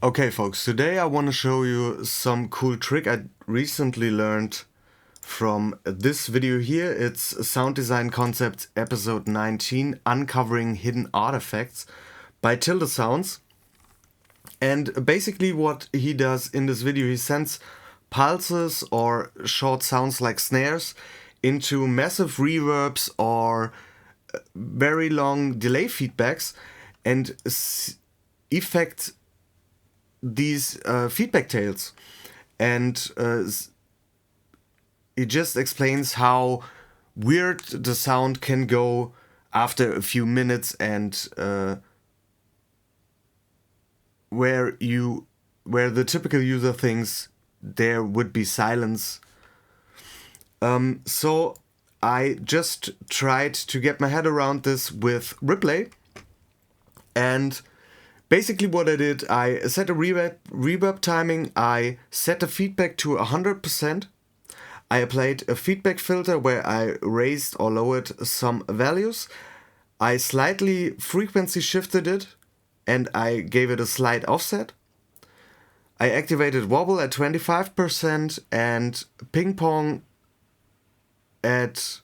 Okay folks, today I want to show you some cool trick I recently learned from this video here. It's Sound Design Concepts episode 19, Uncovering Hidden Artifacts by Tildesounds. And basically what he does in this video, he sends pulses or short sounds like snares into massive reverbs or very long delay feedbacks and effect these feedback tails, and it just explains how weird the sound can go after a few minutes, and where the typical user thinks there would be silence. So I just tried to get my head around this with Ripley, and basically what I did, I set a reverb timing, I set the feedback to 100%, I applied a feedback filter where I raised or lowered some values, I slightly frequency shifted it, and I gave it a slight offset. I activated wobble at 25% and ping pong at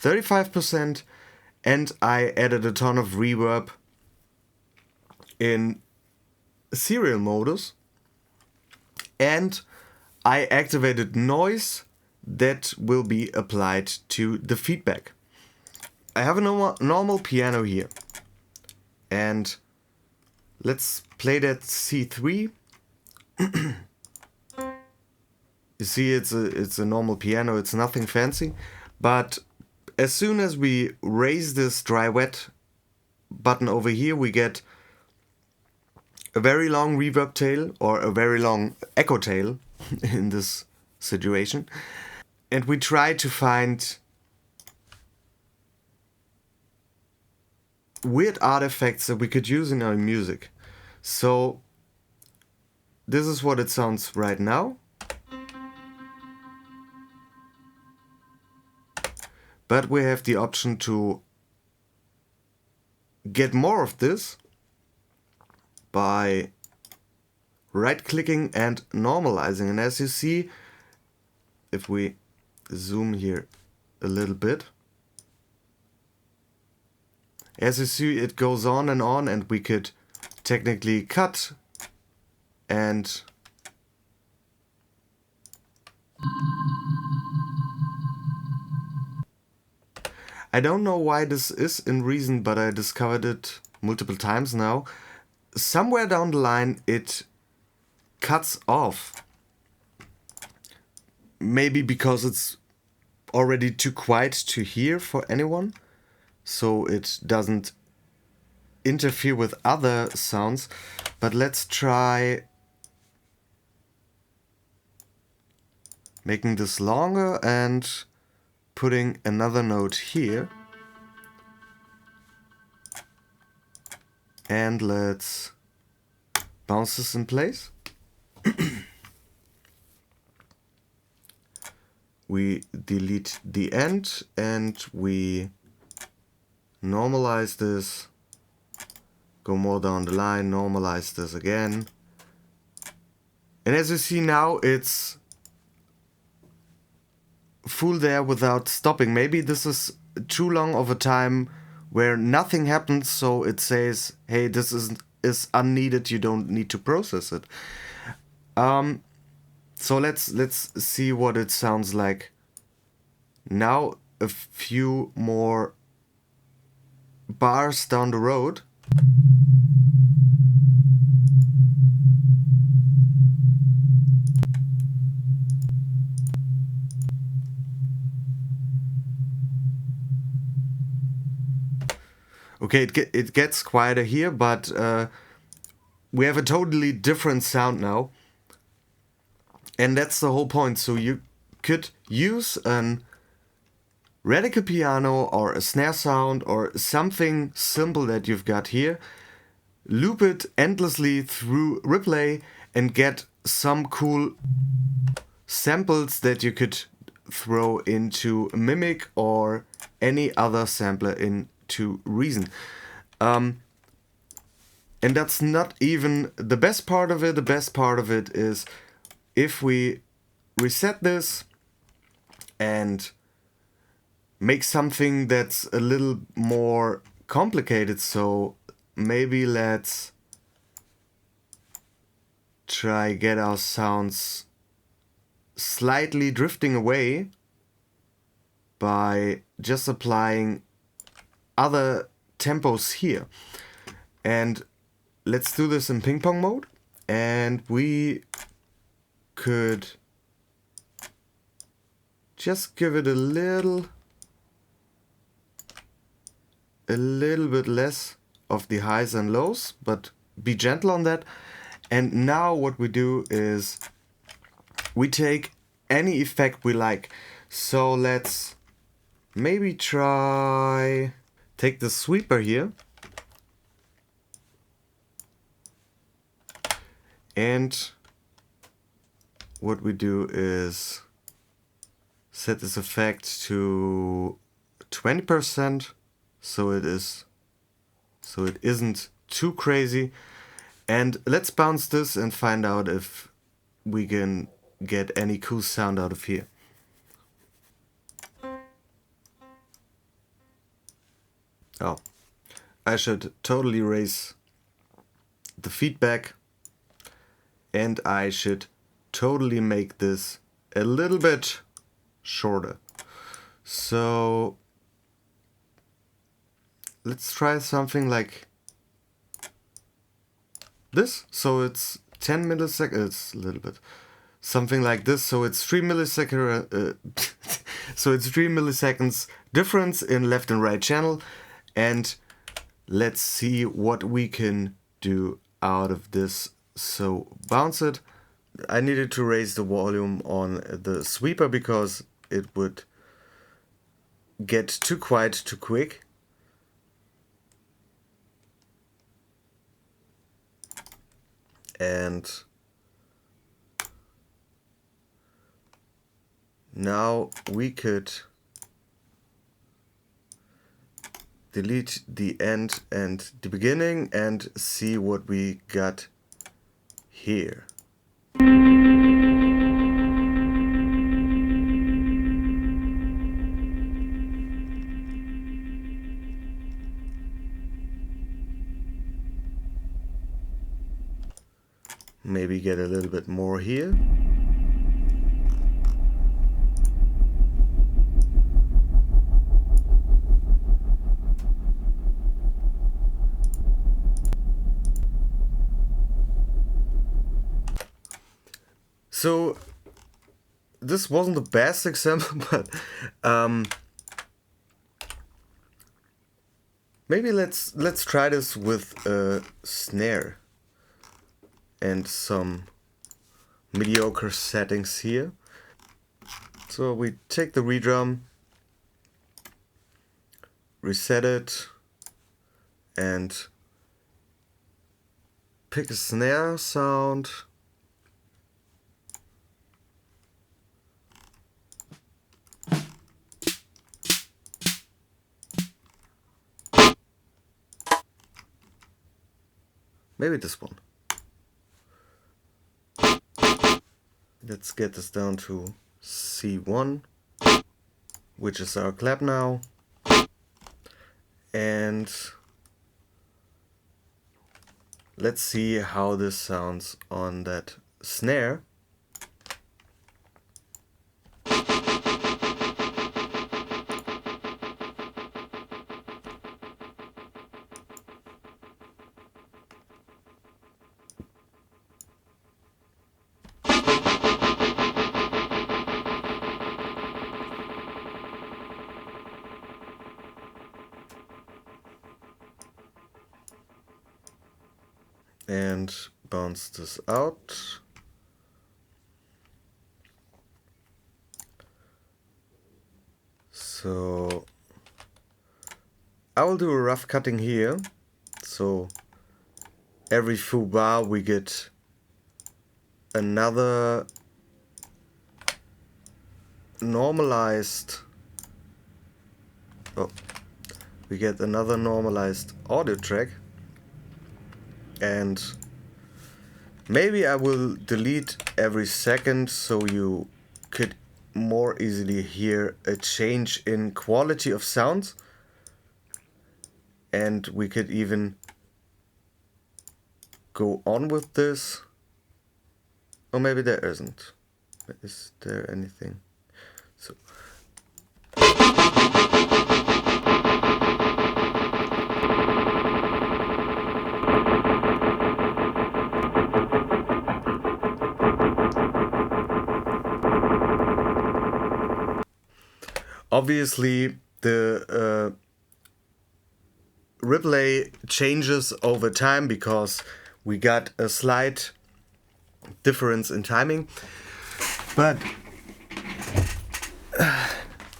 35%, and I added a ton of reverb in serial modus, and I activated noise that will be applied to the feedback. I have a normal piano here, and let's play that C3. You see, it's a normal piano, it's nothing fancy, but as soon as we raise this dry wet button over here, we get a very long reverb tail, or a very long echo tail in this situation. And we try to find weird artifacts that we could use in our music. So this is what it sounds right now. But we have the option to get more of this by right-clicking and normalizing. And as you see, if we zoom here a little bit, as you see, it goes on, and we could technically cut and I don't know why this is in Reason, but I discovered it multiple times now. Somewhere down the line it cuts off. Maybe because it's already too quiet to hear for anyone, so it doesn't interfere with other sounds. But let's try making this longer and putting another note here. And let's bounce this in place. We delete the end and we normalize this, go more down the line, normalize this again. And as you see now, it's full there without stopping. Maybe this is too long of a time where nothing happens, so it says, hey, this is unneeded, you don't need to process it. So let's see what it sounds like now, a few more bars down the road. Okay, it gets quieter here, but we have a totally different sound now. And that's the whole point. So you could use an radical piano or a snare sound or something simple that you've got here, loop it endlessly through Ripley and get some cool samples that you could throw into Mimic or any other sampler into Reason. And that's not even the best part of it. The best part of it is if we reset this and make something that's a little more complicated. So maybe let's try get our sounds slightly drifting away by just applying other tempos here. And let's do this in ping pong mode, and we could just give it a little bit less of the highs and lows, but be gentle on that. And now what we do is we take any effect we like. So let's maybe try take the sweeper here and what we do is set this effect to 20% so it isn't too crazy. And let's bounce this and find out if we can get any cool sound out of here. Oh, I should totally raise the feedback, and I should totally make this a little bit shorter. So let's try something like this. So it's 10 milliseconds, it's a little bit something like this. So it's 3 milliseconds. So it's 3 milliseconds difference in left and right channel. And let's see what we can do out of this. So bounce it. I needed to raise the volume on the sweeper because it would get too quiet too quick. And now we could delete the end and the beginning and see what we got here. Maybe get a little bit more here. So this wasn't the best example, but maybe let's try this with a snare and some mediocre settings here. So we take the redrum, reset it, and pick a snare sound. Maybe this one. Let's get this down to C1, which is our clap now. And let's see how this sounds on that snare. And bounce this out. So I will do a rough cutting here. So every faux bar we get another normalized audio track. And maybe I will delete every second so you could more easily hear a change in quality of sounds. And we could even go on with this. Or maybe there isn't. Is there anything? So obviously the Ripley changes over time because we got a slight difference in timing. But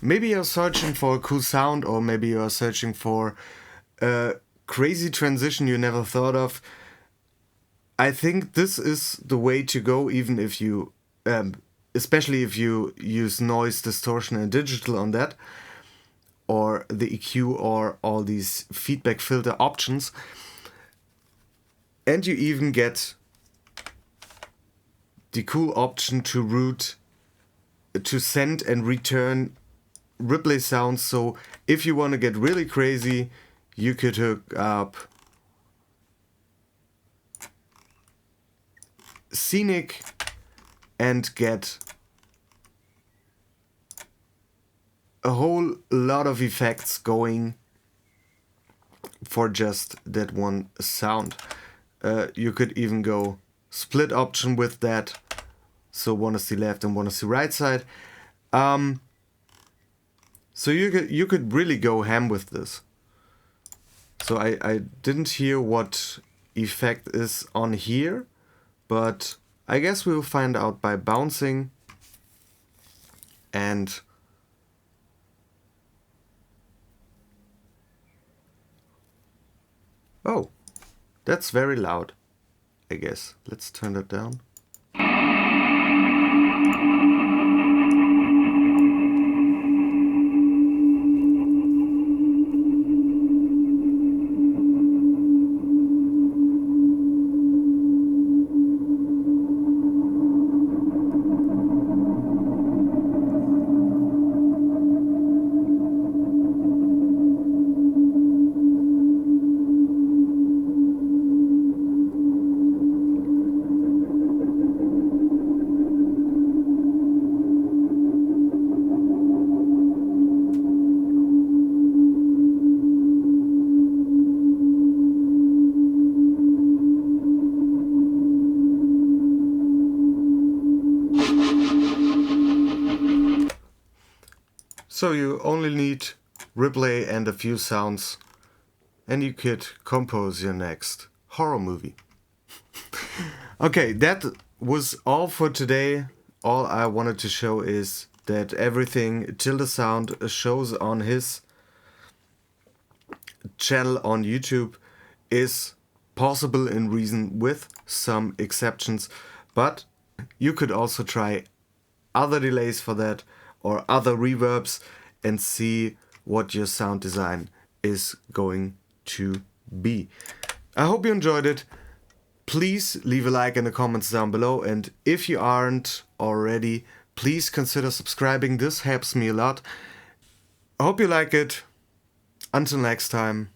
maybe you're searching for a cool sound, or maybe you're searching for a crazy transition you never thought of. I think this is the way to go, even if you, especially if you use noise, distortion, and digital on that, or the EQ, or all these feedback filter options. And you even get the cool option to send and return Ripley sounds. So if you want to get really crazy, you could hook up Scenic and get a whole lot of effects going for just that one sound. You could even go split option with that, so one is the left and one is the right side. So you could really go ham with this. So I didn't hear what effect is on here, but I guess we'll find out by bouncing. And oh, that's very loud, I guess. Let's turn that down. So you only need Ripley and a few sounds, and you could compose your next horror movie. Okay, that was all for today. All I wanted to show is that everything Tildesounds shows on his channel on YouTube is possible in Reason, with some exceptions. But you could also try other delays for that, or other reverbs, and see what your sound design is going to be. I hope you enjoyed it. Please leave a like in the comments down below, and if you aren't already, please consider subscribing. This helps me a lot. I hope you like it. Until next time.